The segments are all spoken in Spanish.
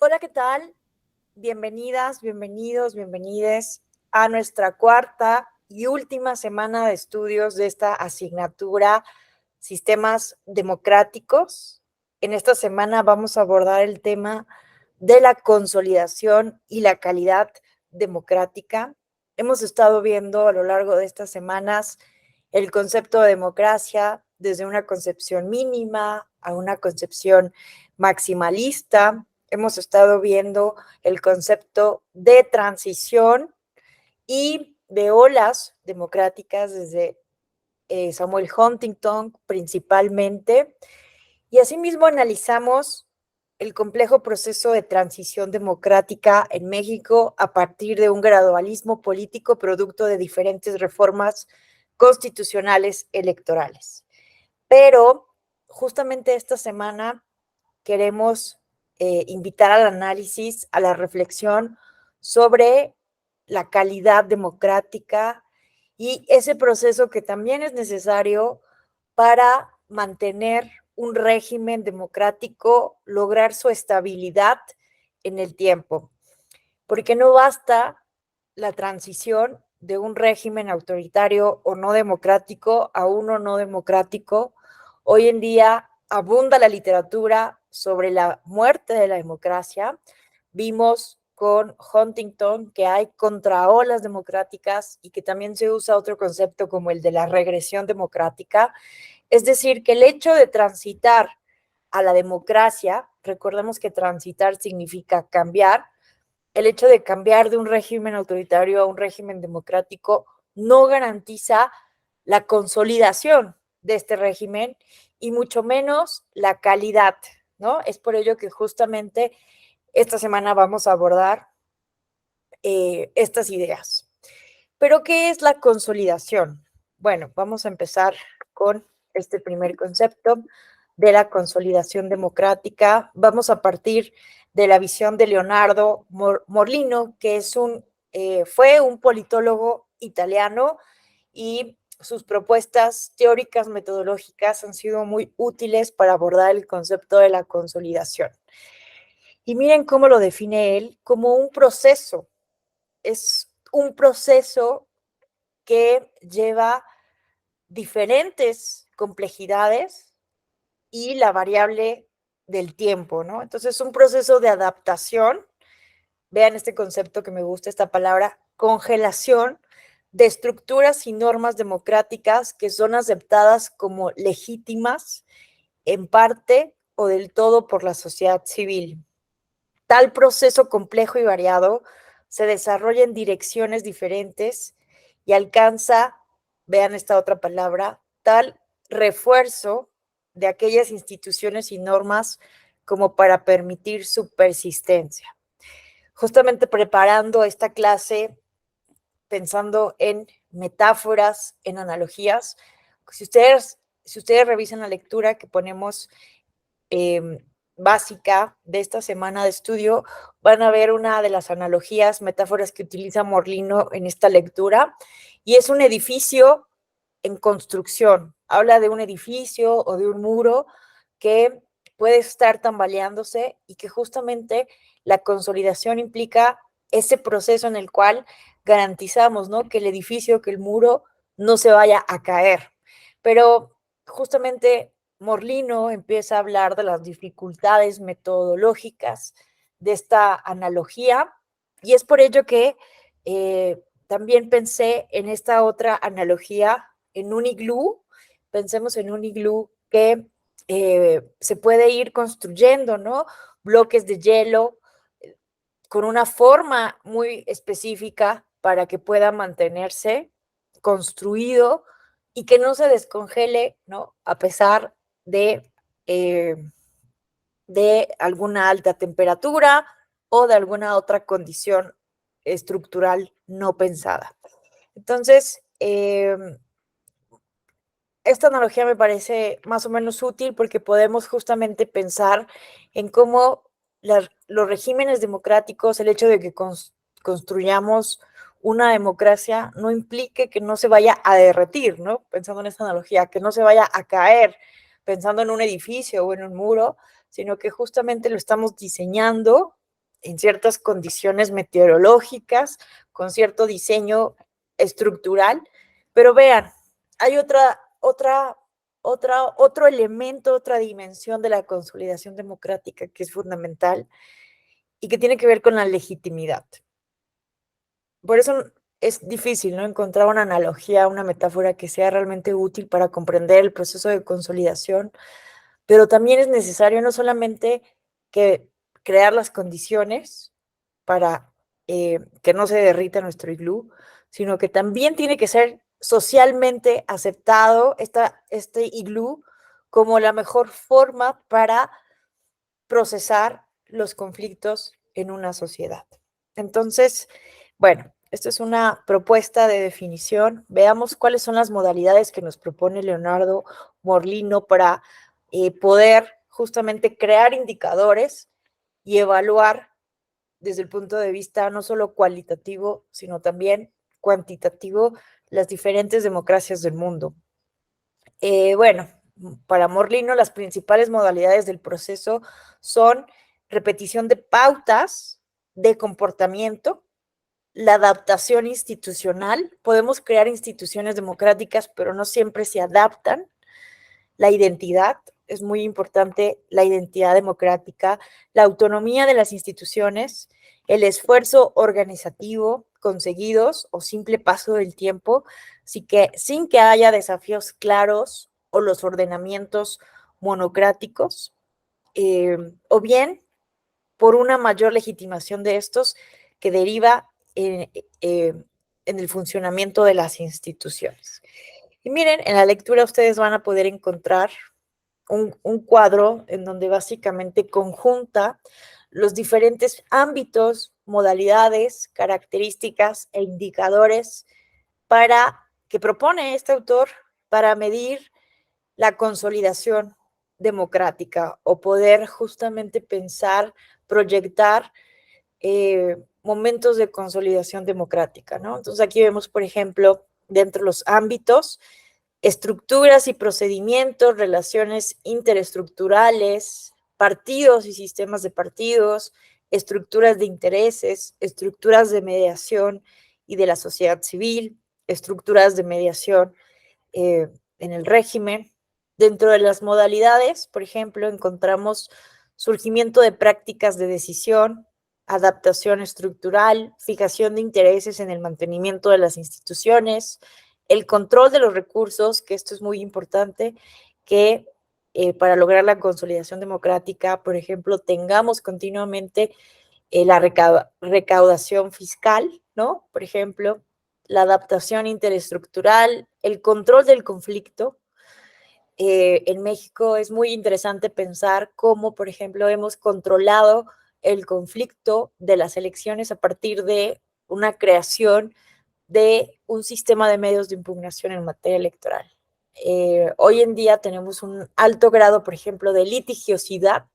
Hola, ¿qué tal? Bienvenidas, bienvenidos, bienvenides a nuestra cuarta y última semana de estudios de esta asignatura Sistemas Democráticos. En esta semana vamos a abordar el tema de la consolidación y la calidad democrática. Hemos estado viendo a lo largo de estas semanas el concepto de democracia desde una concepción mínima a una concepción maximalista. Hemos estado viendo el concepto de transición y de olas democráticas desde Samuel Huntington principalmente. Y asimismo analizamos el complejo proceso de transición democrática en México a partir de un gradualismo político producto de diferentes reformas constitucionales electorales. Pero justamente esta semana queremos invitar al análisis, a la reflexión sobre la calidad democrática y ese proceso que también es necesario para mantener un régimen democrático, lograr su estabilidad en el tiempo. Porque no basta la transición de un régimen autoritario o no democrático a uno no democrático. Hoy en día abunda la literatura sobre la muerte de la democracia. Vimos con Huntington que hay contraolas democráticas y que también se usa otro concepto como el de la regresión democrática. Es decir, que el hecho de transitar a la democracia, recordemos que transitar significa cambiar, el hecho de cambiar de un régimen autoritario a un régimen democrático no garantiza la consolidación de este régimen y mucho menos la calidad, ¿no? Es por ello que justamente esta semana vamos a abordar estas ideas. Pero, ¿qué es la consolidación? Bueno, vamos a empezar con este primer concepto de la consolidación democrática. Vamos a partir de la visión de Leonardo Morlino, que fue un politólogo italiano y sus propuestas teóricas metodológicas han sido muy útiles para abordar el concepto de la consolidación. Y miren cómo lo define él como un proceso. Es un proceso que lleva diferentes complejidades y la variable del tiempo, ¿no? Entonces, un proceso de adaptación, vean este concepto que me gusta, esta palabra, congelación de estructuras y normas democráticas que son aceptadas como legítimas en parte o del todo por la sociedad civil. Tal proceso complejo y variado se desarrolla en direcciones diferentes y alcanza, vean esta otra palabra, tal refuerzo de aquellas instituciones y normas como para permitir su persistencia. Justamente preparando esta clase, pensando en metáforas, en analogías, si ustedes revisan la lectura que ponemos básica de esta semana de estudio, van a ver una de las analogías, metáforas que utiliza Morlino en esta lectura, y es un edificio en construcción. Habla de un edificio o de un muro que puede estar tambaleándose y que justamente la consolidación implica ese proceso en el cual garantizamos, ¿no?, que el edificio, que el muro no se vaya a caer. Pero justamente Morlino empieza a hablar de las dificultades metodológicas de esta analogía y es por ello que también pensé en esta otra analogía, en un iglú. Pensemos en un iglú que se puede ir construyendo, ¿no? Bloques de hielo con una forma muy específica para que pueda mantenerse construido y que no se descongele, ¿no?, a pesar eh, de alguna alta temperatura o de alguna otra condición estructural no pensada. Entonces, esta analogía me parece más o menos útil porque podemos justamente pensar en cómo los regímenes democráticos, el hecho de que construyamos una democracia no implique que no se vaya a derretir, ¿no? Pensando en esta analogía, que no se vaya a caer, pensando en un edificio o en un muro, sino que justamente lo estamos diseñando en ciertas condiciones meteorológicas, con cierto diseño estructural, pero vean, hay otro elemento, otra dimensión de la consolidación democrática que es fundamental y que tiene que ver con la legitimidad. Por eso es difícil, ¿no?, encontrar una analogía, una metáfora que sea realmente útil para comprender el proceso de consolidación, pero también es necesario no solamente que crear las condiciones para que no se derrita nuestro iglú, sino que también tiene que ser socialmente aceptado este iglú como la mejor forma para procesar los conflictos en una sociedad. Entonces, bueno, esta es una propuesta de definición. Veamos cuáles son las modalidades que nos propone Leonardo Morlino para poder justamente crear indicadores y evaluar desde el punto de vista no solo cualitativo, sino también cuantitativo, las diferentes democracias del mundo. Bueno, para Morlino, las principales modalidades del proceso son repetición de pautas de comportamiento, la adaptación institucional. Podemos crear instituciones democráticas, pero no siempre se adaptan. La identidad, es muy importante la identidad democrática, la autonomía de las instituciones, el esfuerzo organizativo conseguidos o simple paso del tiempo, sin que haya desafíos claros o los ordenamientos monocráticos, o bien por una mayor legitimación de estos que deriva en el funcionamiento de las instituciones. Y miren, en la lectura ustedes van a poder encontrar un cuadro en donde básicamente conjunta los diferentes ámbitos, modalidades, características e indicadores que propone este autor para medir la consolidación democrática o poder justamente pensar, proyectar momentos de consolidación democrática, ¿no? Entonces aquí vemos, por ejemplo, dentro de los ámbitos, estructuras y procedimientos, relaciones interestrutturales, partidos y sistemas de partidos, estructuras de intereses, estructuras de mediación y de la sociedad civil, estructuras de mediación en el régimen. Dentro de las modalidades, por ejemplo, encontramos surgimiento de prácticas de decisión, adaptación estructural, fijación de intereses en el mantenimiento de las instituciones, el control de los recursos, que esto es muy importante, que para lograr la consolidación democrática, por ejemplo, tengamos continuamente la recaudación fiscal, ¿no? Por ejemplo, la adaptación interestruttural, el control del conflicto. En México es muy interesante pensar cómo, por ejemplo, hemos controlado el conflicto de las elecciones a partir de una creación de un sistema de medios de impugnación en materia electoral. Hoy en día tenemos un alto grado, por ejemplo, de litigiosidad,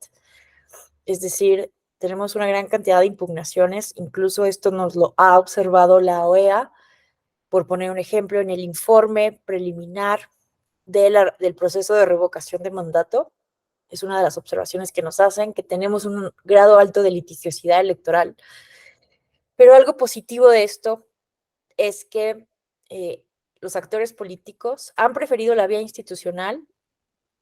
es decir, tenemos una gran cantidad de impugnaciones, incluso esto nos lo ha observado la OEA, por poner un ejemplo, en el informe preliminar del proceso de revocación de mandato, es una de las observaciones que nos hacen, que tenemos un grado alto de litigiosidad electoral. Pero algo positivo de esto es que los actores políticos han preferido la vía institucional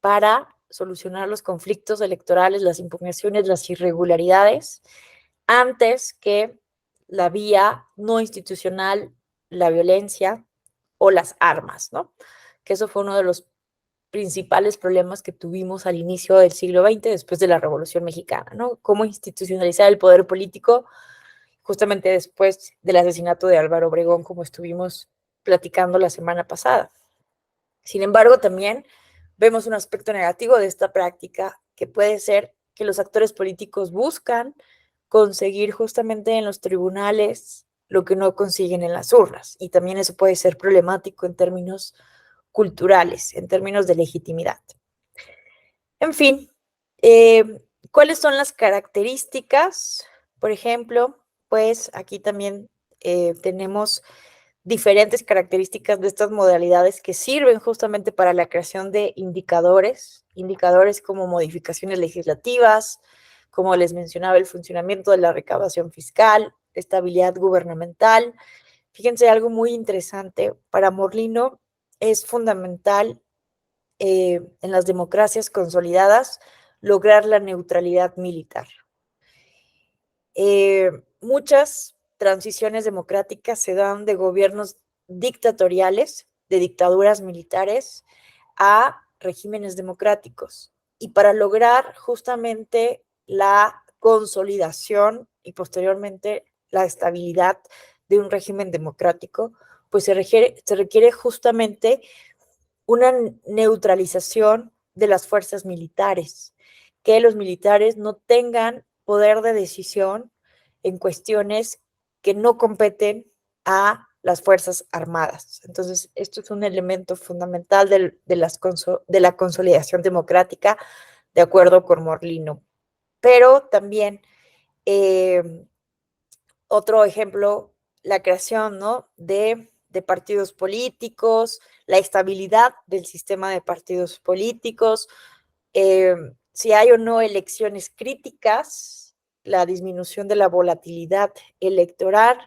para solucionar los conflictos electorales, las impugnaciones, las irregularidades, antes que la vía no institucional, la violencia o las armas, ¿no? Que eso fue uno de los principales problemas que tuvimos al inicio del siglo XX, después de la Revolución Mexicana, ¿no? Cómo institucionalizar el poder político justamente después del asesinato de Álvaro Obregón, como estuvimos platicando la semana pasada. Sin embargo, también vemos un aspecto negativo de esta práctica, que puede ser que los actores políticos buscan conseguir justamente en los tribunales lo que no consiguen en las urnas, y también eso puede ser problemático en términos culturales, en términos de legitimidad. En fin, ¿cuáles son las características? Por ejemplo, pues aquí también tenemos diferentes características de estas modalidades que sirven justamente para la creación de indicadores como modificaciones legislativas, como les mencionaba, el funcionamiento de la recaudación fiscal, estabilidad gubernamental. Fíjense, algo muy interesante, para Morlino es fundamental en las democracias consolidadas lograr la neutralidad militar. Muchas transiciones democráticas se dan de gobiernos dictatoriales, de dictaduras militares, a regímenes democráticos. Y para lograr justamente la consolidación y posteriormente la estabilidad de un régimen democrático, pues se requiere justamente una neutralización de las fuerzas militares, que los militares no tengan poder de decisión en cuestiones que no competen a las Fuerzas Armadas. Entonces, esto es un elemento fundamental de la consolidación democrática, de acuerdo con Morlino. Pero también otro ejemplo, la creación, ¿no?, de partidos políticos, la estabilidad del sistema de partidos políticos, si hay o no elecciones críticas, la disminución de la volatilidad electoral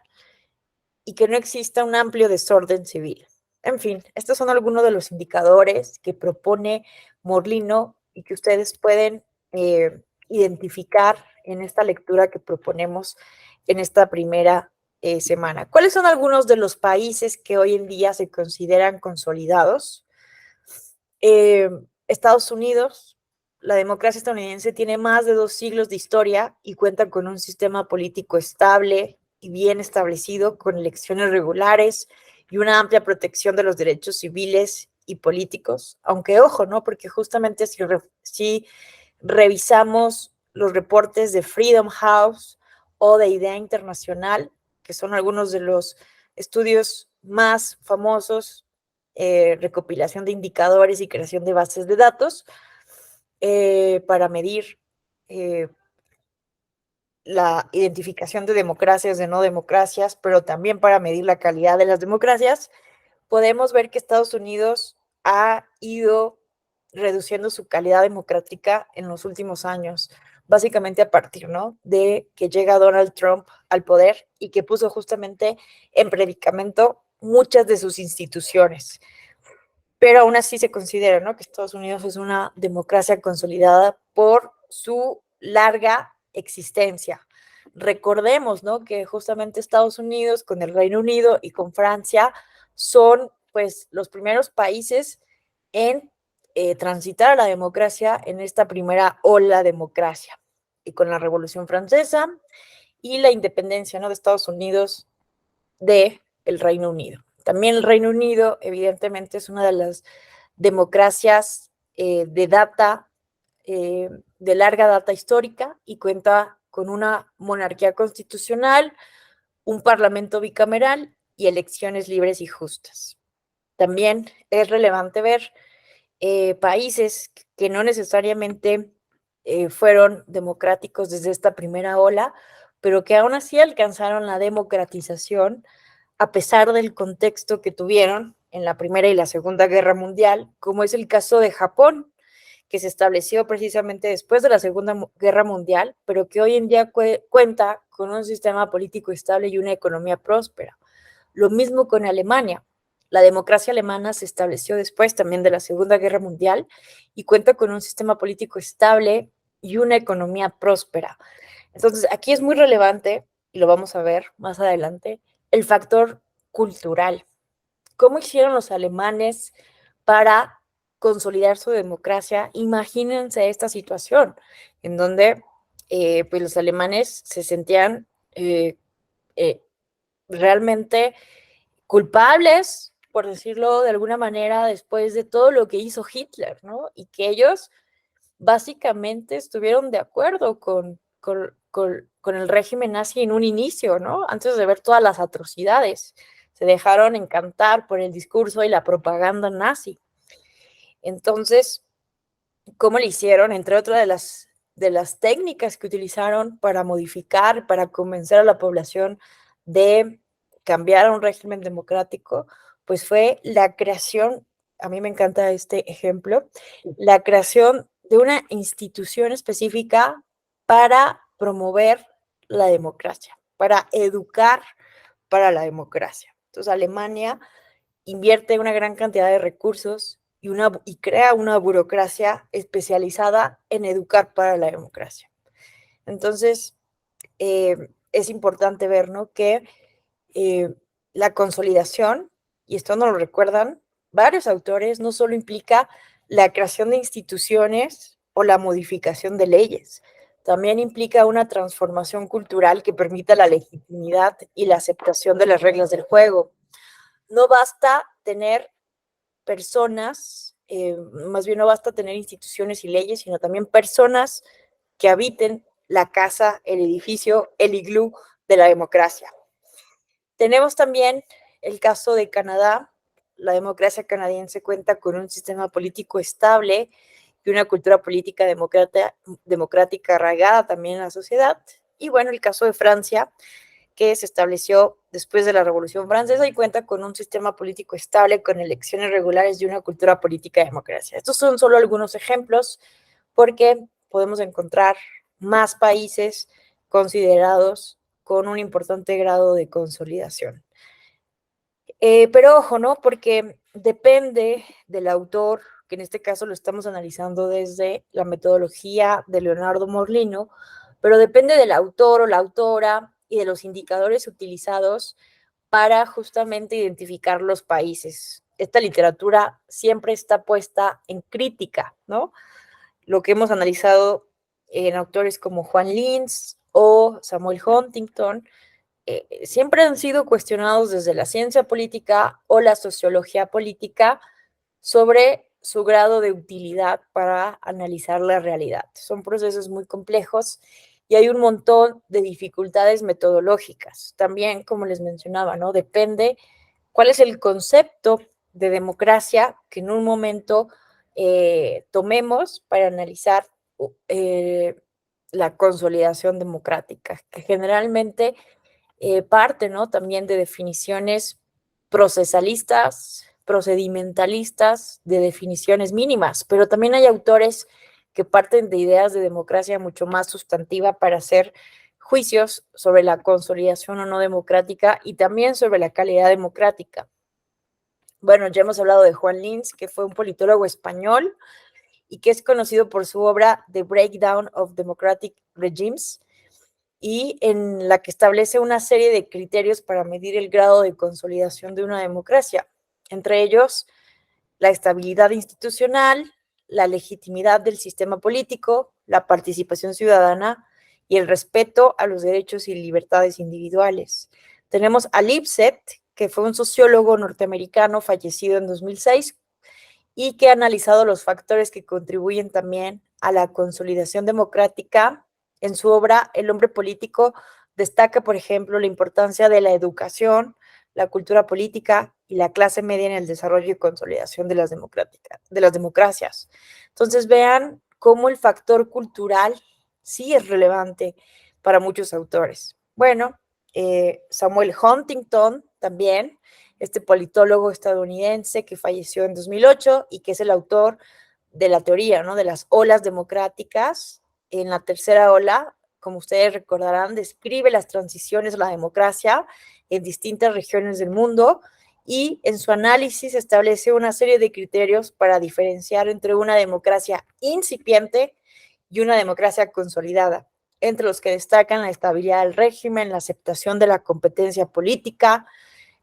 y que no exista un amplio desorden civil. En fin, estos son algunos de los indicadores que propone Morlino y que ustedes pueden identificar en esta lectura que proponemos en esta primera semana. ¿Cuáles son algunos de los países que hoy en día se consideran consolidados? Estados Unidos, la democracia estadounidense tiene más de 2 siglos de historia y cuenta con un sistema político estable y bien establecido, con elecciones regulares y una amplia protección de los derechos civiles y políticos. Aunque, ojo, ¿no? Porque justamente si revisamos los reportes de Freedom House o de Idea Internacional, que son algunos de los estudios más famosos, recopilación de indicadores y creación de bases de datos para medir la identificación de democracias, de no democracias, pero también para medir la calidad de las democracias, podemos ver que Estados Unidos ha ido reduciendo su calidad democrática en los últimos años, básicamente a partir, ¿no?, de que llega Donald Trump al poder y que puso justamente en predicamento muchas de sus instituciones. Pero aún así se considera, ¿no?, que Estados Unidos es una democracia consolidada por su larga existencia. Recordemos, ¿no?, que justamente Estados Unidos con el Reino Unido y con Francia son, pues, los primeros países en transitar a la democracia en esta primera ola democracia. Y con la Revolución Francesa y la independencia, ¿no?, de Estados Unidos del Reino Unido. También el Reino Unido, evidentemente, es una de las democracias de larga data histórica y cuenta con una monarquía constitucional, un parlamento bicameral y elecciones libres y justas. También es relevante ver países que no necesariamente fueron democráticos desde esta primera ola, pero que aún así alcanzaron la democratización a pesar del contexto que tuvieron en la Primera y la Segunda Guerra Mundial, como es el caso de Japón, que se estableció precisamente después de la Segunda Guerra Mundial, pero que hoy en día cuenta con un sistema político estable y una economía próspera. Lo mismo con Alemania. La democracia alemana se estableció después también de la Segunda Guerra Mundial y cuenta con un sistema político estable y una economía próspera. Entonces, aquí es muy relevante, y lo vamos a ver más adelante, el factor cultural. ¿Cómo hicieron los alemanes para consolidar su democracia? Imagínense esta situación en donde pues los alemanes se sentían eh, realmente culpables, por decirlo de alguna manera, después de todo lo que hizo Hitler, ¿no? Y que ellos básicamente estuvieron de acuerdo con el régimen nazi en un inicio, ¿no? Antes de ver todas las atrocidades. Se dejaron encantar por el discurso y la propaganda nazi. Entonces, ¿cómo le hicieron? Entre otras de las técnicas que utilizaron para modificar, para convencer a la población de cambiar a un régimen democrático, pues fue la creación, a mí me encanta este ejemplo, la creación de una institución específica para promover la democracia, para educar para la democracia. Entonces, Alemania invierte una gran cantidad de recursos y crea una burocracia especializada en educar para la democracia. Entonces, es importante ver, ¿no?, que la consolidación, y esto nos lo recuerdan varios autores, no solo implica la creación de instituciones o la modificación de leyes, también implica una transformación cultural que permita la legitimidad y la aceptación de las reglas del juego. No basta tener personas, más bien no basta tener instituciones y leyes, sino también personas que habiten la casa, el edificio, el iglú de la democracia. Tenemos también el caso de Canadá. La democracia canadiense cuenta con un sistema político estable y una cultura política democrática arraigada también en la sociedad. Y bueno, el caso de Francia, que se estableció después de la Revolución Francesa y cuenta con un sistema político estable, con elecciones regulares y una cultura política de democracia. Estos son solo algunos ejemplos porque podemos encontrar más países considerados con un importante grado de consolidación. Pero ojo, ¿no? Porque depende del autor, que en este caso lo estamos analizando desde la metodología de Leonardo Morlino, pero depende del autor o la autora y de los indicadores utilizados para justamente identificar los países. Esta literatura siempre está puesta en crítica, ¿no? Lo que hemos analizado en autores como Juan Linz o Samuel Huntington, siempre han sido cuestionados desde la ciencia política o la sociología política sobre su grado de utilidad para analizar la realidad. Son procesos muy complejos y hay un montón de dificultades metodológicas. También, como les mencionaba, ¿no? Depende cuál es el concepto de democracia que en un momento tomemos para analizar la consolidación democrática, que generalmente parte, ¿no?, también de definiciones procesalistas, procedimentalistas, de definiciones mínimas, pero también hay autores que parten de ideas de democracia mucho más sustantiva para hacer juicios sobre la consolidación o no democrática y también sobre la calidad democrática. Bueno, ya hemos hablado de Juan Linz, que fue un politólogo español y que es conocido por su obra The Breakdown of Democratic Regimes, y en la que establece una serie de criterios para medir el grado de consolidación de una democracia, entre ellos la estabilidad institucional, la legitimidad del sistema político, la participación ciudadana y el respeto a los derechos y libertades individuales. Tenemos a Lipset, que fue un sociólogo norteamericano fallecido en 2006 y que ha analizado los factores que contribuyen también a la consolidación democrática. En su obra, El hombre político destaca, por ejemplo, la importancia de la educación, la cultura política y la clase media en el desarrollo y consolidación de las democracias. Entonces, vean cómo el factor cultural sí es relevante para muchos autores. Bueno, Samuel Huntington también, este politólogo estadounidense que falleció en 2008 y que es el autor de la teoría, ¿no?, de las olas democráticas. En la tercera ola, como ustedes recordarán, describe las transiciones a la democracia en distintas regiones del mundo y en su análisis establece una serie de criterios para diferenciar entre una democracia incipiente y una democracia consolidada, entre los que destacan la estabilidad del régimen, la aceptación de la competencia política,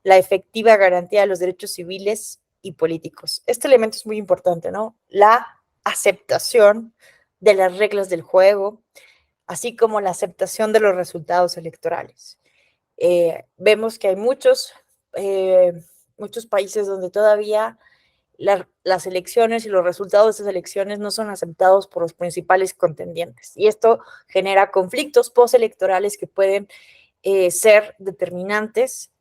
la efectiva garantía de los derechos civiles y políticos. Este elemento es muy importante, ¿no? La aceptación de las reglas del juego, así como la aceptación de los resultados electorales. Vemos que hay muchos países donde todavía las elecciones y los resultados de esas elecciones no son aceptados por los principales contendientes. Y esto genera conflictos postelectorales que pueden ser determinantes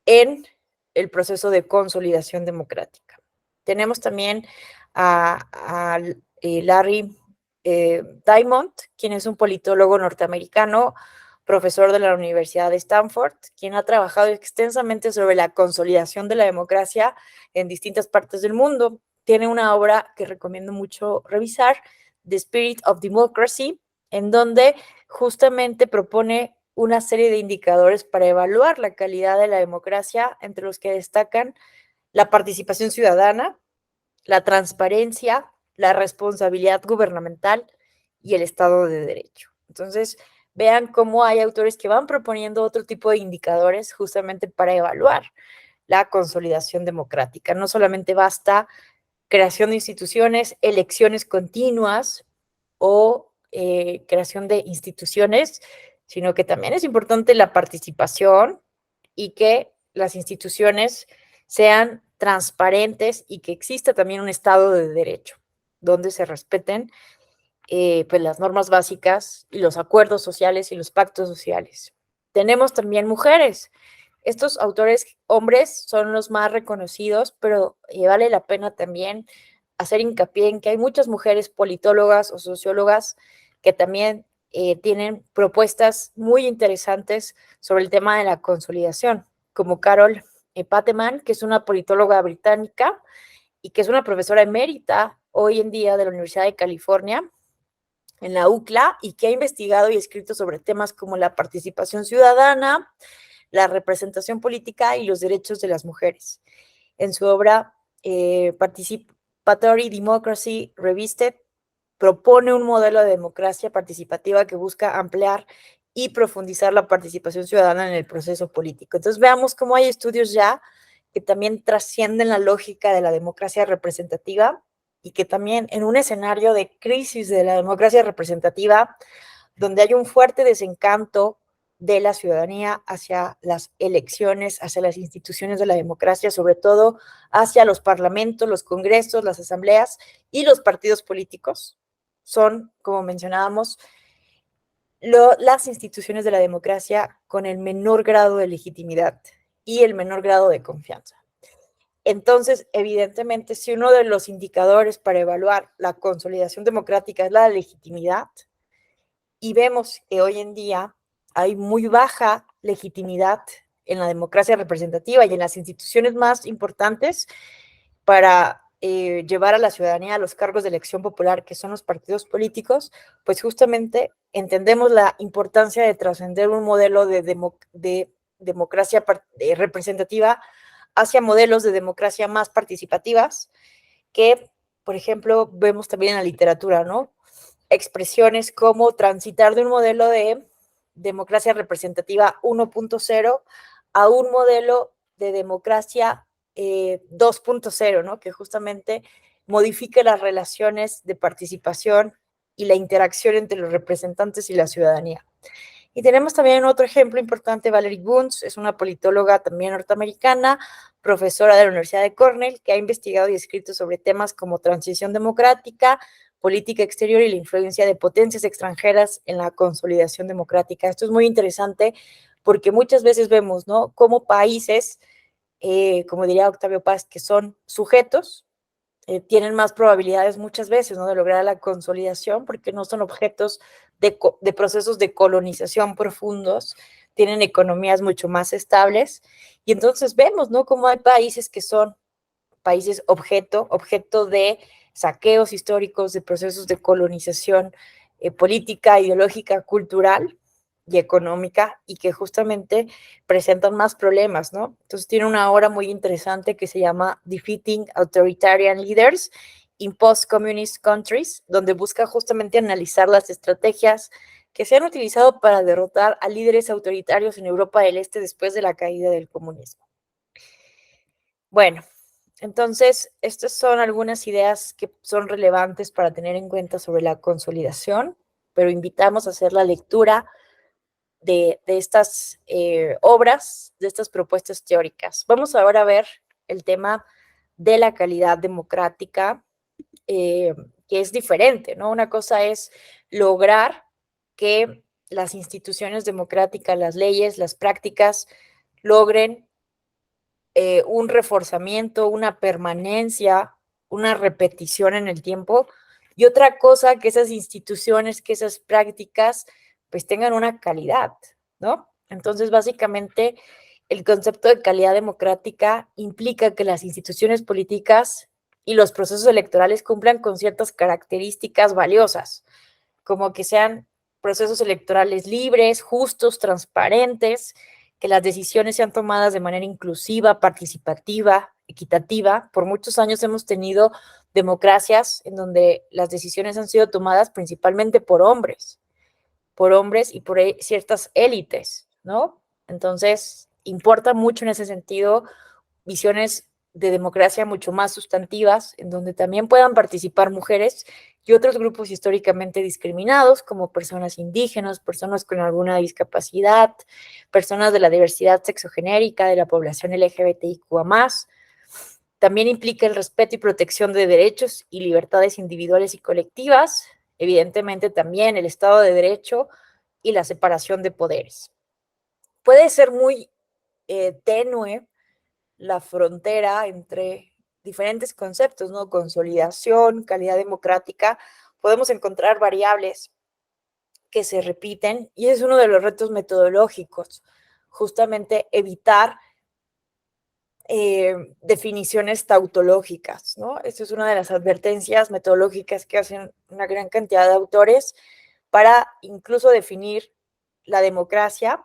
en el proceso de consolidación democrática. Tenemos también a Larry Diamond, quien es un politólogo norteamericano, profesor de la Universidad de Stanford, quien ha trabajado extensamente sobre la consolidación de la democracia en distintas partes del mundo. Tiene una obra que recomiendo mucho revisar, The Spirit of Democracy, en donde justamente propone una serie de indicadores para evaluar la calidad de la democracia, entre los que destacan la participación ciudadana, la transparencia, la responsabilidad gubernamental y el Estado de Derecho. Entonces, vean cómo hay autores que van proponiendo otro tipo de indicadores justamente para evaluar la consolidación democrática. No solamente basta creación de instituciones, elecciones continuas o creación de instituciones, sino que también es importante la participación y que las instituciones sean transparentes y que exista también un Estado de Derecho, donde se respeten pues las normas básicas y los acuerdos sociales y los pactos sociales. Tenemos también mujeres. Estos autores hombres son los más reconocidos, pero vale la pena también hacer hincapié en que hay muchas mujeres politólogas o sociólogas que también tienen propuestas muy interesantes sobre el tema de la consolidación, como Carol Pateman, que es una politóloga británica y que es una profesora emérita hoy en día de la Universidad de California, en la UCLA, y que ha investigado y escrito sobre temas como la participación ciudadana, la representación política y los derechos de las mujeres. En su obra Participatory Democracy Revisited, propone un modelo de democracia participativa que busca ampliar y profundizar la participación ciudadana en el proceso político. Entonces veamos cómo hay estudios ya que también trascienden la lógica de la democracia representativa y que también en un escenario de crisis de la democracia representativa, donde hay un fuerte desencanto de la ciudadanía hacia las elecciones, hacia las instituciones de la democracia, sobre todo hacia los parlamentos, los congresos, las asambleas y los partidos políticos. Son, como mencionábamos, las instituciones de la democracia con el menor grado de legitimidad y el menor grado de confianza. Entonces, evidentemente, si uno de los indicadores para evaluar la consolidación democrática es la legitimidad, y vemos que hoy en día hay muy baja legitimidad en la democracia representativa y en las instituciones más importantes para llevar a la ciudadanía a los cargos de elección popular, que son los partidos políticos, pues justamente entendemos la importancia de trascender un modelo de democracia representativa hacia modelos de democracia más participativas, que, por ejemplo, vemos también en la literatura, ¿no? Expresiones como transitar de un modelo de democracia representativa 1.0 a un modelo de democracia 2.0, ¿no? Que justamente modifique las relaciones de participación y la interacción entre los representantes y la ciudadanía. Y tenemos también otro ejemplo importante, Valerie Bunz, es una politóloga también norteamericana, profesora de la Universidad de Cornell, que ha investigado y escrito sobre temas como transición democrática, política exterior y la influencia de potencias extranjeras en la consolidación democrática. Esto es muy interesante porque muchas veces vemos, ¿no?, cómo países, como diría Octavio Paz, que son sujetos, tienen más probabilidades muchas veces, ¿no?, de lograr la consolidación porque no son objetos de procesos de colonización profundos, tienen economías mucho más estables, y entonces vemos, ¿no?, cómo hay países que son países objeto de saqueos históricos, de procesos de colonización política, ideológica, cultural y económica, y que justamente presentan más problemas, ¿no? Entonces tiene una obra muy interesante que se llama Defeating Authoritarian Leaders in Post-Communist Countries, donde busca justamente analizar las estrategias que se han utilizado para derrotar a líderes autoritarios en Europa del Este después de la caída del comunismo. Bueno, entonces, estas son algunas ideas que son relevantes para tener en cuenta sobre la consolidación, pero invitamos a hacer la lectura de estas obras, de estas propuestas teóricas. Vamos ahora a ver el tema de la calidad democrática, que es diferente, ¿no? Una cosa es lograr que las instituciones democráticas, las leyes, las prácticas logren un reforzamiento, una permanencia, una repetición en el tiempo, y otra cosa que esas instituciones, que esas prácticas, pues tengan una calidad, ¿no? Entonces, básicamente, el concepto de calidad democrática implica que las instituciones políticas y los procesos electorales cumplan con ciertas características valiosas, como que sean procesos electorales libres, justos, transparentes, que las decisiones sean tomadas de manera inclusiva, participativa, equitativa. Por muchos años hemos tenido democracias en donde las decisiones han sido tomadas principalmente por hombres y por ciertas élites, ¿no? Entonces, importa mucho en ese sentido visiones de democracia mucho más sustantivas, en donde también puedan participar mujeres y otros grupos históricamente discriminados, como personas indígenas, personas con alguna discapacidad, personas de la diversidad sexogenérica, de la población LGBTIQA+. También implica el respeto y protección de derechos y libertades individuales y colectivas, evidentemente también el Estado de Derecho y la separación de poderes. Puede ser muy tenue la frontera entre diferentes conceptos, ¿no? Consolidación, calidad democrática. Podemos encontrar variables que se repiten y es uno de los retos metodológicos, justamente evitar definiciones tautológicas, ¿no? Esta es una de las advertencias metodológicas que hacen una gran cantidad de autores para incluso definir la democracia,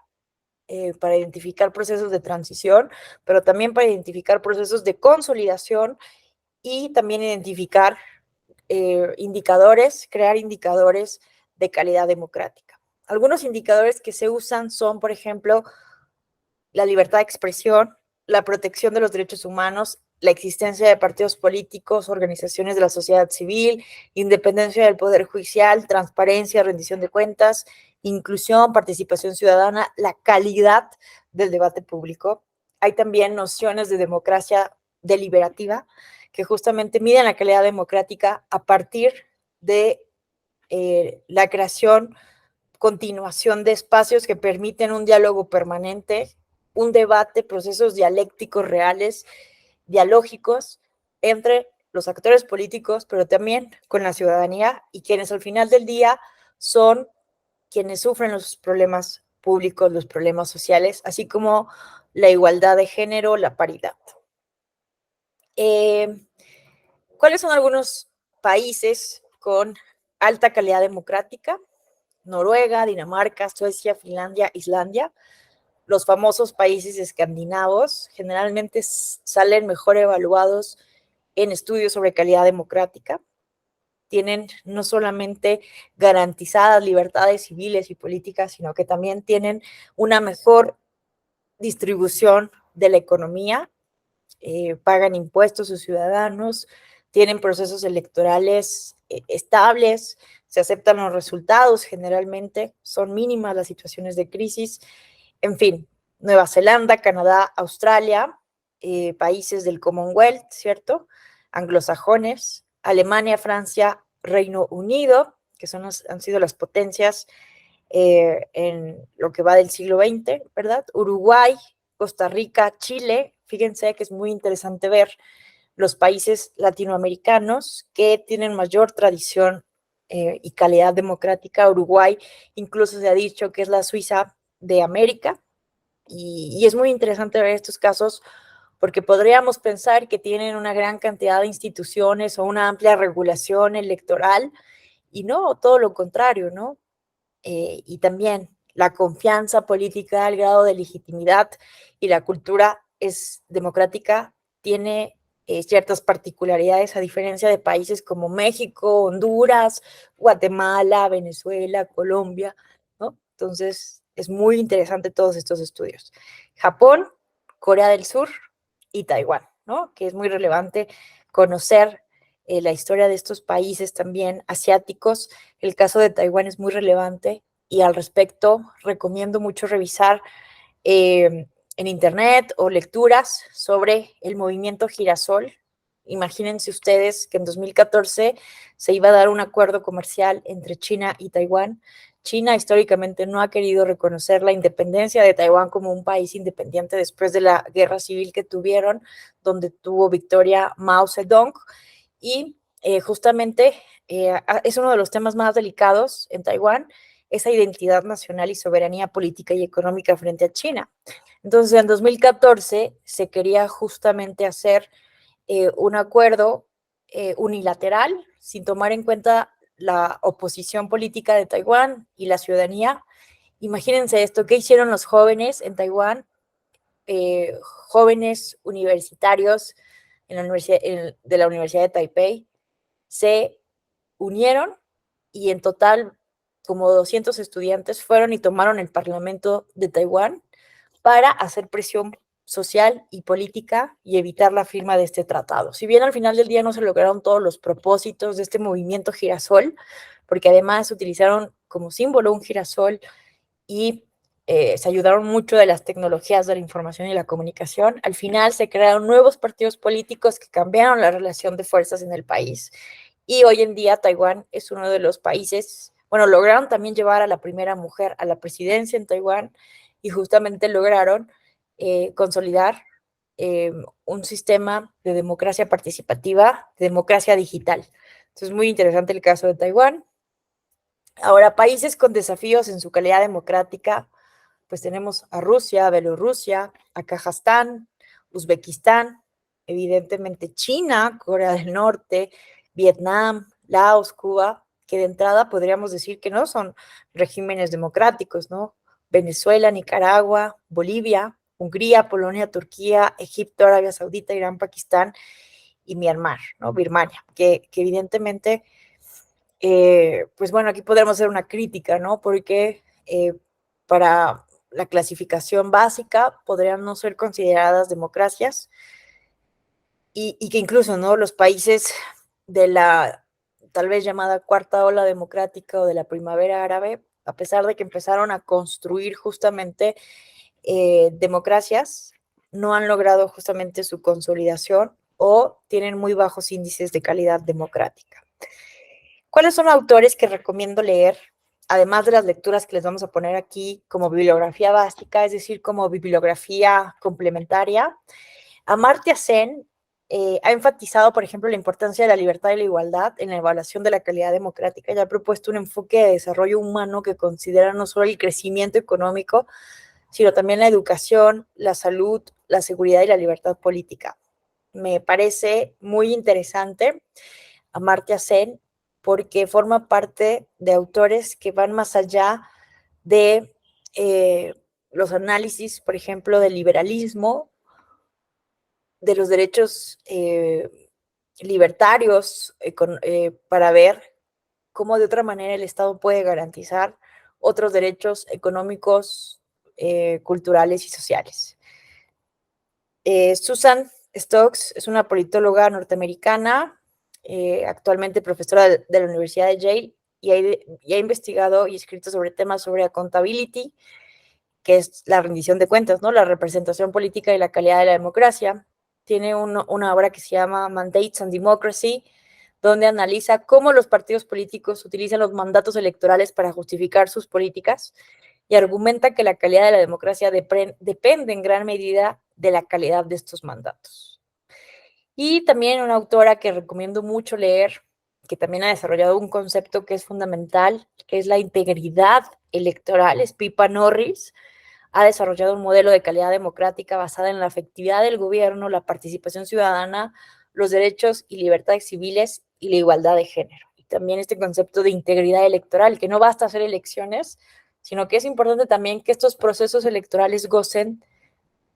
para identificar procesos de transición, pero también para identificar procesos de consolidación y también identificar indicadores, crear indicadores de calidad democrática. Algunos indicadores que se usan son, por ejemplo, la libertad de expresión, la protección de los derechos humanos, la existencia de partidos políticos, organizaciones de la sociedad civil, independencia del poder judicial, transparencia, rendición de cuentas, inclusión, participación ciudadana, la calidad del debate público. Hay también nociones de democracia deliberativa que justamente miden la calidad democrática a partir de la creación, continuación de espacios que permiten un diálogo permanente, un debate, procesos dialécticos reales, dialógicos entre los actores políticos, pero también con la ciudadanía y quienes al final del día son quienes sufren los problemas públicos, los problemas sociales, así como la igualdad de género, la paridad. ¿Cuáles son algunos países con alta calidad democrática? Noruega, Dinamarca, Suecia, Finlandia, Islandia. Los famosos países escandinavos generalmente salen mejor evaluados en estudios sobre calidad democrática. Tienen no solamente garantizadas libertades civiles y políticas, sino que también tienen una mejor distribución de la economía, pagan impuestos sus ciudadanos, tienen procesos electorales estables, se aceptan los resultados generalmente, son mínimas las situaciones de crisis. En fin, Nueva Zelanda, Canadá, Australia, países del Commonwealth, ¿cierto? Anglosajones, Alemania, Francia, Reino Unido, que han sido las potencias en lo que va del siglo XX, ¿verdad? Uruguay, Costa Rica, Chile. Fíjense que es muy interesante ver los países latinoamericanos que tienen mayor tradición y calidad democrática. Uruguay incluso se ha dicho que es la Suiza de América, y es muy interesante ver estos casos porque podríamos pensar que tienen una gran cantidad de instituciones o una amplia regulación electoral, y no, todo lo contrario, ¿no? Y también la confianza política, el grado de legitimidad y la cultura es democrática tiene ciertas particularidades a diferencia de países como México, Honduras, Guatemala, Venezuela, Colombia, ¿no? Entonces, es muy interesante todos estos estudios. Japón, Corea del Sur y Taiwán, ¿no? Que es muy relevante conocer la historia de estos países también asiáticos. El caso de Taiwán es muy relevante y al respecto recomiendo mucho revisar en internet o lecturas sobre el movimiento Girasol. Imagínense ustedes que en 2014 se iba a dar un acuerdo comercial entre China y Taiwán. China históricamente no ha querido reconocer la independencia de Taiwán como un país independiente después de la guerra civil que tuvieron, donde tuvo victoria Mao Zedong. Y justamente es uno de los temas más delicados en Taiwán, esa identidad nacional y soberanía política y económica frente a China. Entonces, en 2014 se quería justamente hacer un acuerdo unilateral, sin tomar en cuenta la oposición política de Taiwán y la ciudadanía. Imagínense esto, ¿qué hicieron los jóvenes en Taiwán? Jóvenes universitarios de la Universidad de Taipei se unieron y en total como 200 estudiantes fueron y tomaron el Parlamento de Taiwán para hacer presión social y política y evitar la firma de este tratado. Si bien al final del día no se lograron todos los propósitos de este movimiento girasol, porque además utilizaron como símbolo un girasol y se ayudaron mucho de las tecnologías de la información y la comunicación, al final se crearon nuevos partidos políticos que cambiaron la relación de fuerzas en el país. Y hoy en día Taiwán es uno de los países, bueno, lograron también llevar a la primera mujer a la presidencia en Taiwán y justamente lograron consolidar un sistema de democracia participativa, de democracia digital. Entonces, muy interesante el caso de Taiwán. Ahora, países con desafíos en su calidad democrática, pues tenemos a Rusia, a Bielorrusia, a Kazajstán, Uzbekistán, evidentemente China, Corea del Norte, Vietnam, Laos, Cuba, que de entrada podríamos decir que no son regímenes democráticos, ¿no? Venezuela, Nicaragua, Bolivia, Hungría, Polonia, Turquía, Egipto, Arabia Saudita, Irán, Pakistán y Myanmar, ¿no? Birmania, que evidentemente pues bueno, aquí podemos hacer una crítica, ¿no? Porque para la clasificación básica podrían no ser consideradas democracias y que incluso, ¿no? Los países de la tal vez llamada cuarta ola democrática o de la primavera árabe, a pesar de que empezaron a construir justamente democracias, no han logrado justamente su consolidación o tienen muy bajos índices de calidad democrática. ¿Cuáles son autores que recomiendo leer? Además de las lecturas que les vamos a poner aquí como bibliografía básica, es decir, como bibliografía complementaria. Amartya Sen ha enfatizado, por ejemplo, la importancia de la libertad y la igualdad en la evaluación de la calidad democrática y ha propuesto un enfoque de desarrollo humano que considera no solo el crecimiento económico, sino también la educación, la salud, la seguridad y la libertad política. Me parece muy interesante Amartya Sen porque forma parte de autores que van más allá de los análisis, por ejemplo, del liberalismo, de los derechos libertarios, para ver cómo de otra manera el Estado puede garantizar otros derechos económicos, culturales y sociales. Susan Stokes es una politóloga norteamericana, actualmente profesora de la Universidad de Yale, y ha investigado y escrito sobre temas sobre accountability, que es la rendición de cuentas, ¿no? La representación política y la calidad de la democracia. Tiene una obra que se llama Mandates and Democracy, donde analiza cómo los partidos políticos utilizan los mandatos electorales para justificar sus políticas y argumenta que la calidad de la democracia depende en gran medida de la calidad de estos mandatos. Y también una autora que recomiendo mucho leer, que también ha desarrollado un concepto que es fundamental, que es la integridad electoral, es Pippa Norris. Ha desarrollado un modelo de calidad democrática basada en la efectividad del gobierno, la participación ciudadana, los derechos y libertades civiles y la igualdad de género. Y también este concepto de integridad electoral, que no basta hacer elecciones, sino que es importante también que estos procesos electorales gocen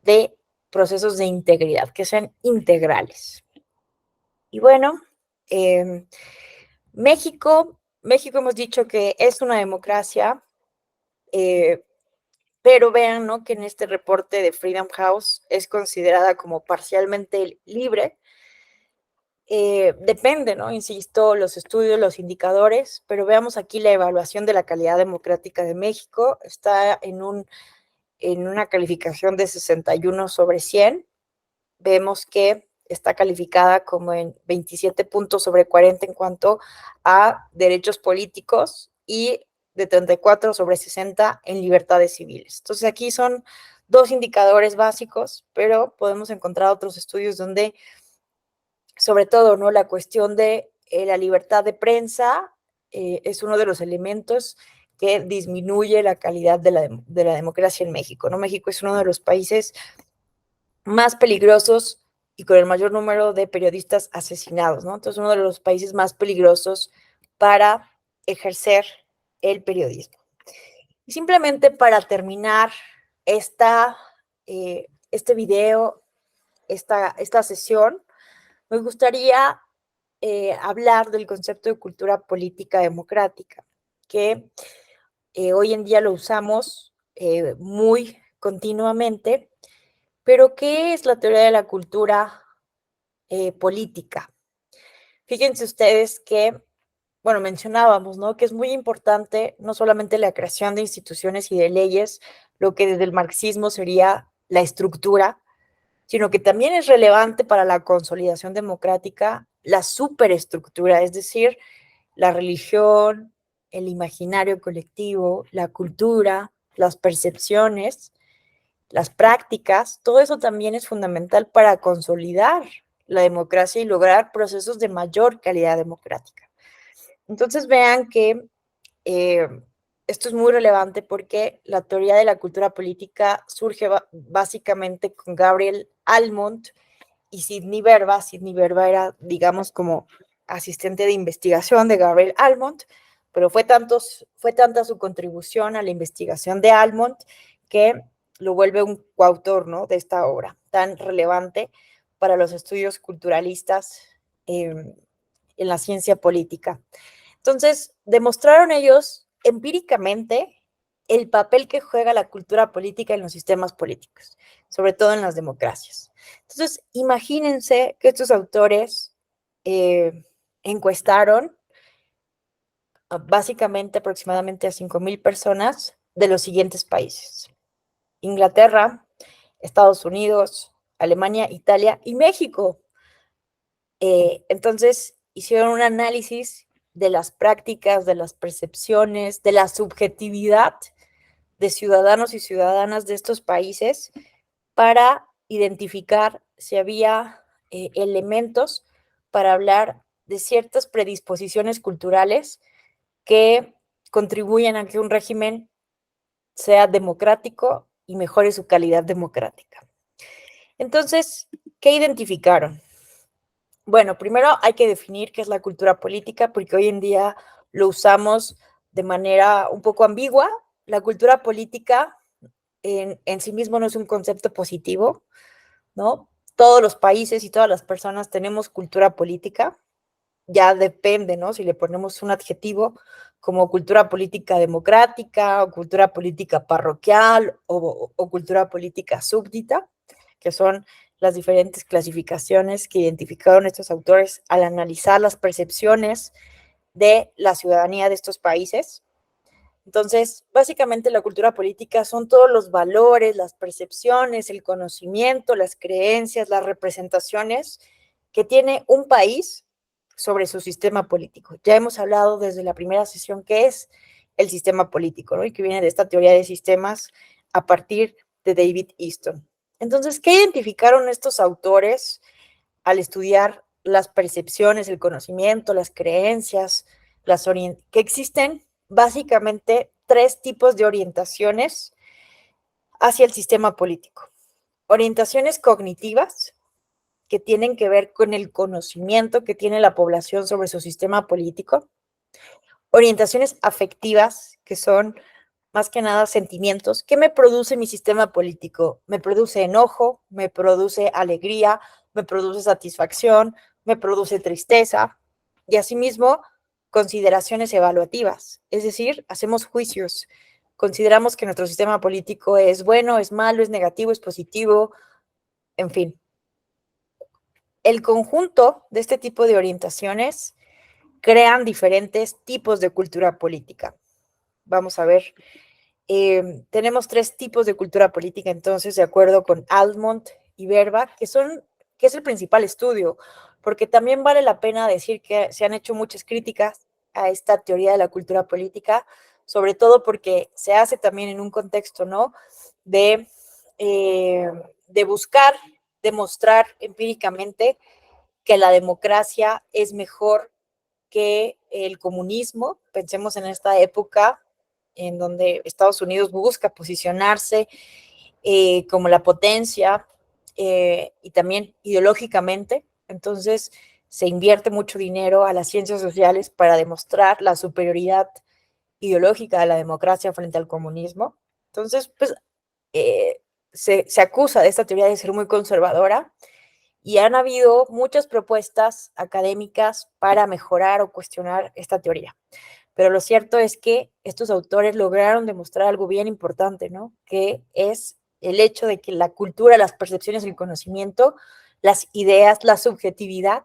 de procesos de integridad, que sean integrales. Y bueno, México hemos dicho que es una democracia, pero vean, ¿no?, que en este reporte de Freedom House es considerada como parcialmente libre. Depende, ¿no? Insisto, los estudios, los indicadores, pero veamos aquí la evaluación de la calidad democrática de México. Está en una calificación de 61 sobre 100. Vemos que está calificada como en 27 puntos sobre 40 en cuanto a derechos políticos y de 34 sobre 60 en libertades civiles. Entonces aquí son dos indicadores básicos, pero podemos encontrar otros estudios donde, sobre todo, ¿no?, la cuestión de la libertad de prensa es uno de los elementos que disminuye la calidad de la democracia en México, ¿no? México es uno de los países más peligrosos y con el mayor número de periodistas asesinados, ¿no? Entonces, uno de los países más peligrosos para ejercer el periodismo. Y simplemente para terminar este video, esta sesión, me gustaría hablar del concepto de cultura política democrática, que hoy en día lo usamos muy continuamente, pero ¿qué es la teoría de la cultura política? Fíjense ustedes que, bueno, mencionábamos, ¿no? Que es muy importante no solamente la creación de instituciones y de leyes, lo que desde el marxismo sería la estructura, sino que también es relevante para la consolidación democrática la superestructura, es decir, la religión, el imaginario colectivo, la cultura, las percepciones, las prácticas, todo eso también es fundamental para consolidar la democracia y lograr procesos de mayor calidad democrática. Entonces vean que eh, esto es muy relevante porque la teoría de la cultura política surge básicamente con Gabriel Almond y Sidney Verba. Sidney Verba era, digamos, como asistente de investigación de Gabriel Almond, pero fue tanta su contribución a la investigación de Almond que lo vuelve un coautor, ¿no?, de esta obra tan relevante para los estudios culturalistas en la ciencia política. Entonces, demostraron ellos empíricamente el papel que juega la cultura política en los sistemas políticos, sobre todo en las democracias. Entonces, imagínense que estos autores encuestaron básicamente aproximadamente a 5,000 personas de los siguientes países: Inglaterra, Estados Unidos, Alemania, Italia y México. Entonces, hicieron un análisis de las prácticas, de las percepciones, de la subjetividad de ciudadanos y ciudadanas de estos países para identificar si había elementos para hablar de ciertas predisposiciones culturales que contribuyen a que un régimen sea democrático y mejore su calidad democrática. Entonces, ¿qué identificaron? Bueno, primero hay que definir qué es la cultura política, porque hoy en día lo usamos de manera un poco ambigua. La cultura política en sí mismo no es un concepto positivo, ¿no? Todos los países y todas las personas tenemos cultura política. Ya depende, ¿no?, si le ponemos un adjetivo como cultura política democrática o cultura política parroquial o cultura política súbdita, que son las diferentes clasificaciones que identificaron estos autores al analizar las percepciones de la ciudadanía de estos países. Entonces, básicamente la cultura política son todos los valores, las percepciones, el conocimiento, las creencias, las representaciones que tiene un país sobre su sistema político. Ya hemos hablado desde la primera sesión qué es el sistema político, ¿no?, y que viene de esta teoría de sistemas a partir de David Easton. Entonces, ¿qué identificaron estos autores al estudiar las percepciones, el conocimiento, las creencias, que existen básicamente 3 tipos de orientaciones hacia el sistema político? Orientaciones cognitivas, que tienen que ver con el conocimiento que tiene la población sobre su sistema político. Orientaciones afectivas, que son más que nada sentimientos. ¿Qué me produce mi sistema político? ¿Me produce enojo? ¿Me produce alegría? ¿Me produce satisfacción? ¿Me produce tristeza? Y asimismo, consideraciones evaluativas, es decir, hacemos juicios. Consideramos que nuestro sistema político es bueno, es malo, es negativo, es positivo, en fin. El conjunto de este tipo de orientaciones crean diferentes tipos de cultura política. Vamos a ver. Tenemos 3 tipos de cultura política, entonces, de acuerdo con Almond y Verba, que es el principal estudio, porque también vale la pena decir que se han hecho muchas críticas a esta teoría de la cultura política, sobre todo porque se hace también en un contexto, ¿no?, de buscar demostrar empíricamente que la democracia es mejor que el comunismo. Pensemos en esta época en donde Estados Unidos busca posicionarse como la potencia y también ideológicamente. Entonces, se invierte mucho dinero a las ciencias sociales para demostrar la superioridad ideológica de la democracia frente al comunismo. Entonces, pues, se acusa de esta teoría de ser muy conservadora y han habido muchas propuestas académicas para mejorar o cuestionar esta teoría. Pero lo cierto es que estos autores lograron demostrar algo bien importante, ¿no? Que es el hecho de que la cultura, las percepciones, el conocimiento, las ideas, la subjetividad,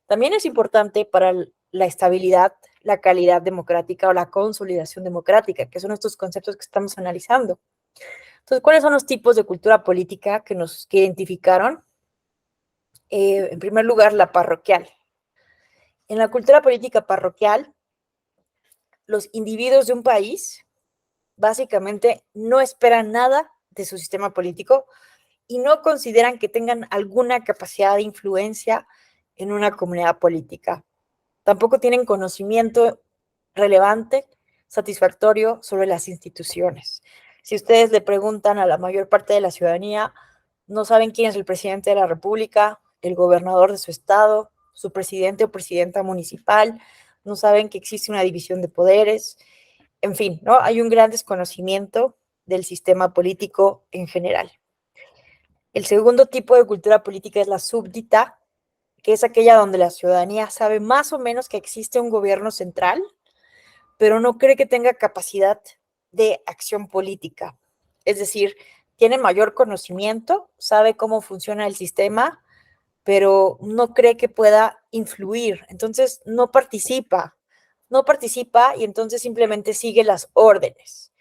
también es importante para la estabilidad, la calidad democrática o la consolidación democrática, que son estos conceptos que estamos analizando. Entonces, ¿cuáles son los tipos de cultura política que identificaron? En primer lugar, la parroquial. En la cultura política parroquial, los individuos de un país básicamente no esperan nada de su sistema político y no consideran que tengan alguna capacidad de influencia en una comunidad política. Tampoco tienen conocimiento relevante, satisfactorio sobre las instituciones. Si ustedes le preguntan a la mayor parte de la ciudadanía, no saben quién es el presidente de la República, el gobernador de su estado, su presidente o presidenta municipal, no saben que existe una división de poderes, en fin, ¿no? Hay un gran desconocimiento del sistema político en general. El segundo tipo de cultura política es la súbdita, que es aquella donde la ciudadanía sabe más o menos que existe un gobierno central, pero no cree que tenga capacidad de acción política. Es decir, tiene mayor conocimiento, sabe cómo funciona el sistema, pero no cree que pueda influir. Entonces, no participa y entonces simplemente sigue las órdenes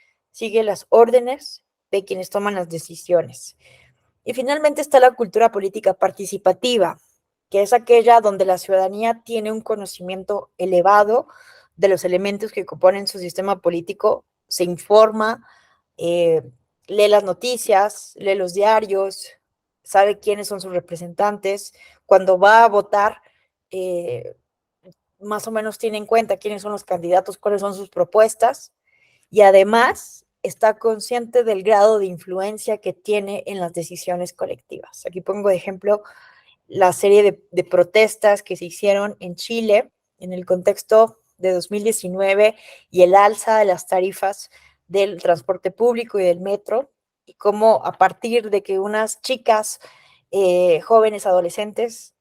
de quienes toman las decisiones. Y finalmente está la cultura política participativa, que es aquella donde la ciudadanía tiene un conocimiento elevado de los elementos que componen su sistema político, se informa, eh, lee las noticias, lee los diarios, sabe quiénes son sus representantes, cuando va a votar, eh, más o menos tiene en cuenta quiénes son los candidatos, cuáles son sus propuestas, y además está consciente del grado de influencia que tiene en las decisiones colectivas. Aquí pongo de ejemplo la serie de protestas que se hicieron en Chile en el contexto de 2019 y el alza de las tarifas del transporte público y del metro, y cómo a partir de que unas chicas, jóvenes adolescentes,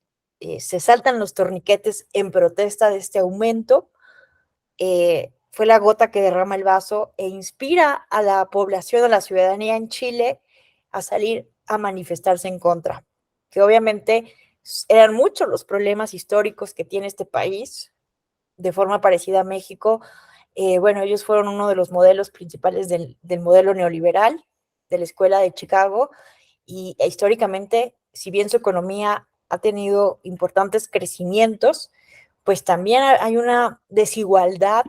se saltan los torniquetes en protesta de este aumento, fue la gota que derrama el vaso e inspira a la población, a la ciudadanía en Chile a salir a manifestarse en contra, que obviamente eran muchos los problemas históricos que tiene este país, de forma parecida a México. Bueno, ellos fueron uno de los modelos principales del modelo neoliberal de la Escuela de Chicago y históricamente, si bien su economía ha tenido importantes crecimientos, pues también hay una desigualdad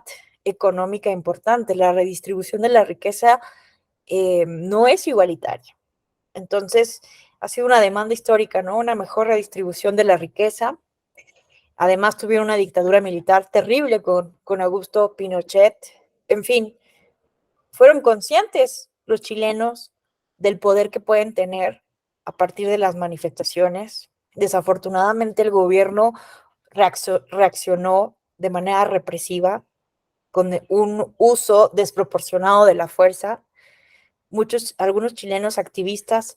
económica importante. La redistribución de la riqueza no es igualitaria. Entonces, ha sido una demanda histórica, ¿no? Una mejor redistribución de la riqueza. Además, tuvieron una dictadura militar terrible con Augusto Pinochet. En fin, fueron conscientes los chilenos del poder que pueden tener a partir de las manifestaciones. Desafortunadamente, el gobierno reaccionó de manera represiva con un uso desproporcionado de la fuerza. Algunos chilenos activistas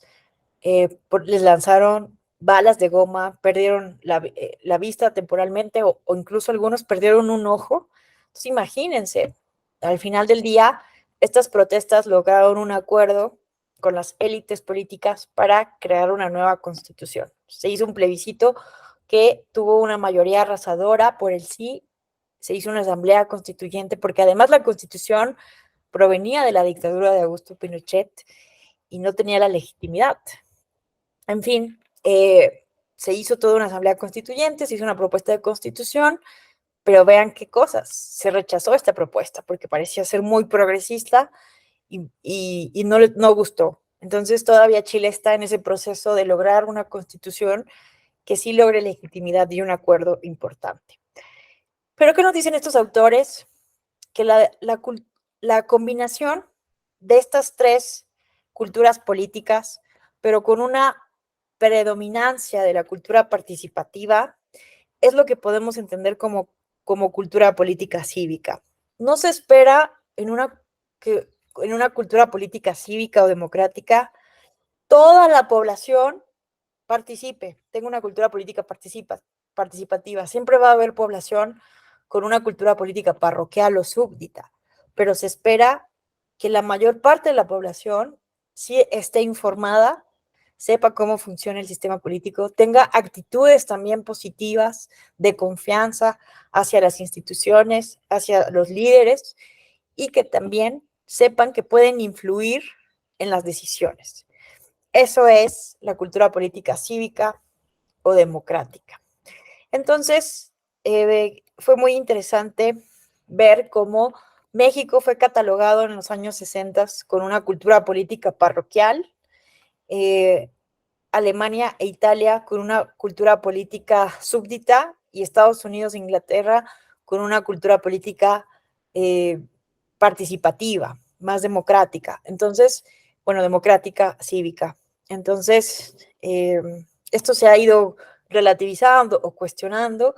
les lanzaron balas de goma, perdieron la vista temporalmente o incluso algunos perdieron un ojo. Entonces, imagínense, al final del día, estas protestas lograron un acuerdo con las élites políticas para crear una nueva constitución. Se hizo un plebiscito que tuvo una mayoría arrasadora por el sí, se hizo una asamblea constituyente, porque además la constitución provenía de la dictadura de Augusto Pinochet y no tenía la legitimidad. En fin, se hizo toda una asamblea constituyente, se hizo una propuesta de constitución, pero vean qué cosas, se rechazó esta propuesta porque parecía ser muy progresista y no gustó. Entonces todavía Chile está en ese proceso de lograr una constitución que sí logre legitimidad y un acuerdo importante. Pero ¿qué nos dicen estos autores? Que la combinación de estas tres culturas políticas, pero con una predominancia de la cultura participativa, es lo que podemos entender como cultura política cívica. No se espera en una cultura política cívica o democrática toda la población participe, tenga una cultura política participativa. Siempre va a haber población con una cultura política parroquial o súbdita, pero se espera que la mayor parte de la población sí esté informada, sepa cómo funciona el sistema político, tenga actitudes también positivas de confianza hacia las instituciones, hacia los líderes, y que también sepan que pueden influir en las decisiones. Eso es la cultura política cívica o democrática. Entonces, fue muy interesante ver cómo México fue catalogado en los años 60 con una cultura política parroquial, Alemania e Italia con una cultura política súbdita y Estados Unidos e Inglaterra con una cultura política participativa, más democrática. Entonces, bueno, democrática, cívica. Entonces, esto se ha ido relativizando o cuestionando.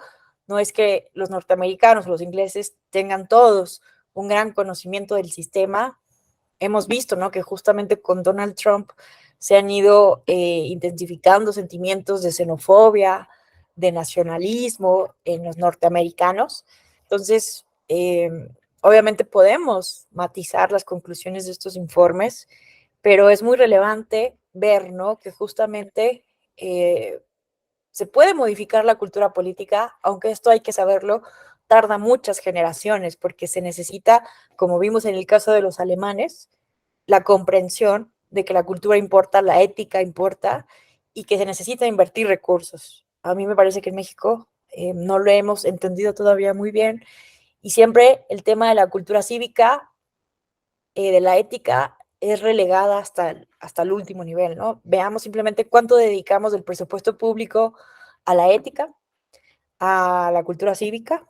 No es que los norteamericanos o los ingleses tengan todos un gran conocimiento del sistema. Hemos visto, ¿no?, que justamente con Donald Trump se han ido intensificando sentimientos de xenofobia, de nacionalismo en los norteamericanos. Entonces, obviamente podemos matizar las conclusiones de estos informes, pero es muy relevante ver, ¿no?, que justamente se puede modificar la cultura política, aunque esto hay que saberlo, tarda muchas generaciones, porque se necesita, como vimos en el caso de los alemanes, la comprensión de que la cultura importa, la ética importa y que se necesita invertir recursos. A mí me parece que en México no lo hemos entendido todavía muy bien y siempre el tema de la cultura cívica, de la ética, es relegada hasta el último nivel, ¿no? Veamos simplemente cuánto dedicamos del presupuesto público a la ética, a la cultura cívica.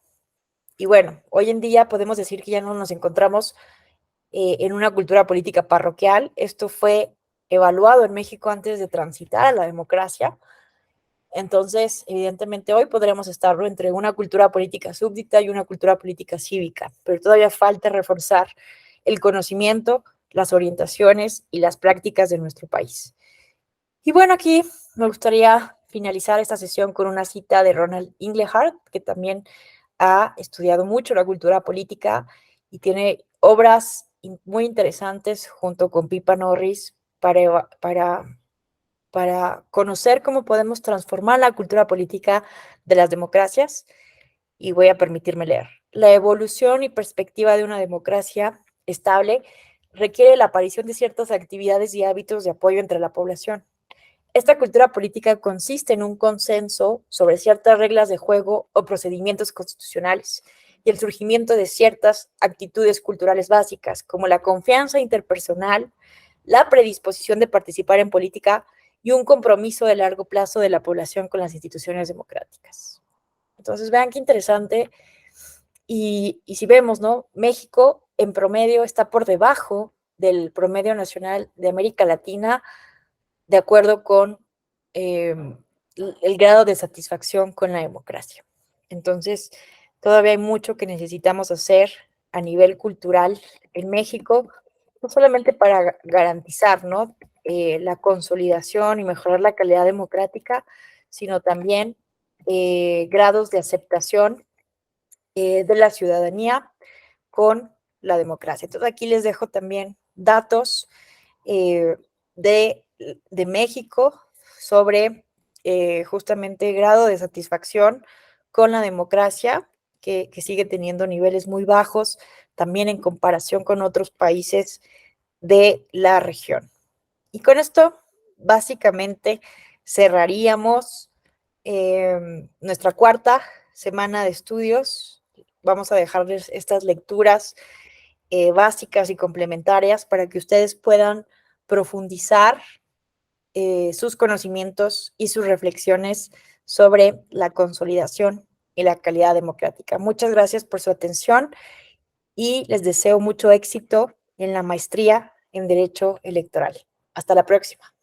Y bueno, hoy en día podemos decir que ya no nos encontramos en una cultura política parroquial. Esto fue evaluado en México antes de transitar a la democracia. Entonces, evidentemente, hoy podremos estarlo entre una cultura política súbdita y una cultura política cívica, pero todavía falta reforzar el conocimiento, las orientaciones y las prácticas de nuestro país. Y bueno, aquí me gustaría finalizar esta sesión con una cita de Ronald Inglehart, que también ha estudiado mucho la cultura política y tiene obras muy interesantes junto con Pippa Norris para conocer cómo podemos transformar la cultura política de las democracias. Y voy a permitirme leer. La evolución y perspectiva de una democracia estable requiere la aparición de ciertas actividades y hábitos de apoyo entre la población. Esta cultura política consiste en un consenso sobre ciertas reglas de juego o procedimientos constitucionales y el surgimiento de ciertas actitudes culturales básicas, como la confianza interpersonal, la predisposición de participar en política y un compromiso de largo plazo de la población con las instituciones democráticas. Entonces, vean qué interesante. Y si vemos, ¿no?, México en promedio está por debajo del promedio nacional de América Latina, de acuerdo con el grado de satisfacción con la democracia. Entonces, todavía hay mucho que necesitamos hacer a nivel cultural en México, no solamente para garantizar, ¿no?, la consolidación y mejorar la calidad democrática, sino también grados de aceptación de la ciudadanía con la democracia. Entonces, aquí les dejo también datos eh, de, de México sobre justamente grado de satisfacción con la democracia, que sigue teniendo niveles muy bajos, también en comparación con otros países de la región. Y con esto, básicamente, cerraríamos nuestra cuarta semana de estudios. Vamos a dejarles estas lecturas básicas y complementarias para que ustedes puedan profundizar sus conocimientos y sus reflexiones sobre la consolidación y la calidad democrática. Muchas gracias por su atención y les deseo mucho éxito en la maestría en Derecho Electoral. Hasta la próxima.